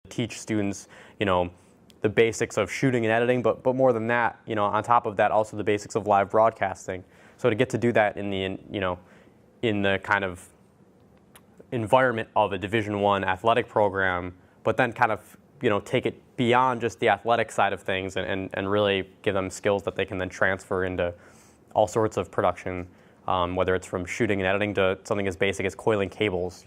teach students, the basics of shooting and editing, but more than that, on top of that, also the basics of live broadcasting. So to get to do that in the kind of environment of a Division I athletic program, but then kind of take it beyond just the athletic side of things and really give them skills that they can then transfer into all sorts of production, whether it's from shooting and editing to something as basic as coiling cables.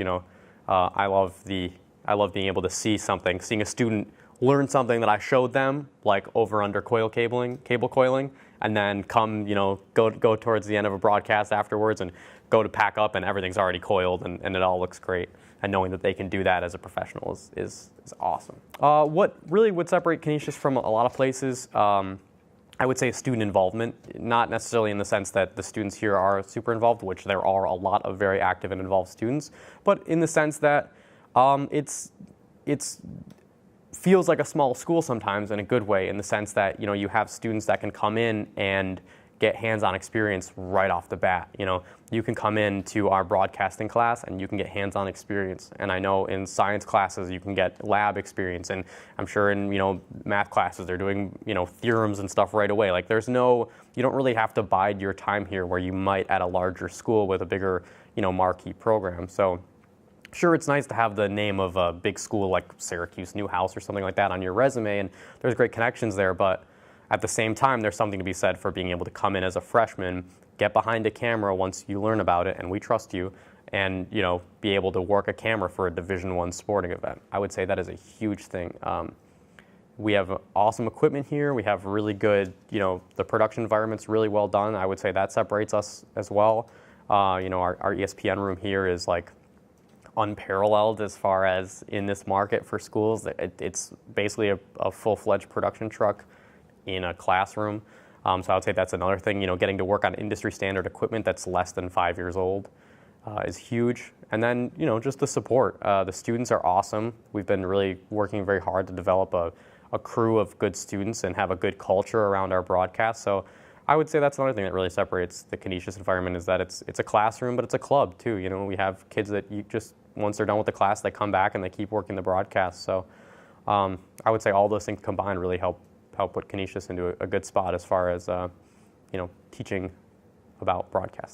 I love being able to seeing a student learn something that I showed them, like over under cable coiling, and then go towards the end of a broadcast afterwards and go to pack up and everything's already coiled and it all looks great. And knowing that they can do that as a professional is awesome. What really would separate Canisius from a lot of places, I would say student involvement, not necessarily in the sense that the students here are super involved, which there are a lot of very active and involved students, but in the sense that it's feels like a small school sometimes in a good way, in the sense that you have students that can come in and get hands-on experience right off the bat. You can come into our broadcasting class and you can get hands-on experience. And I know in science classes you can get lab experience, and I'm sure in math classes they're doing theorems and stuff right away. Like you don't really have to bide your time here where you might at a larger school with a bigger marquee program. So sure, it's nice to have the name of a big school like Syracuse, Newhouse, or something like that on your resume, and there's great connections there, but at the same time, there's something to be said for being able to come in as a freshman, get behind a camera once you learn about it, and we trust you, and be able to work a camera for a Division I sporting event. I would say that is a huge thing. We have awesome equipment here. We have really good, the production environment's really well done. I would say that separates us as well. Our ESPN room here is like unparalleled as far as in this market for schools. It's basically a full-fledged production truck in a classroom. So I would say that's another thing. Getting to work on industry standard equipment that's less than 5 years old is huge. And then, just the support. The students are awesome. We've been really working very hard to develop a crew of good students and have a good culture around our broadcast. So I would say that's another thing that really separates the Canisius environment, is that it's a classroom, but it's a club too. We have kids that once they're done with the class, they come back and they keep working the broadcast. So I would say all those things combined really help put Canisius into a good spot as far as teaching about broadcasting.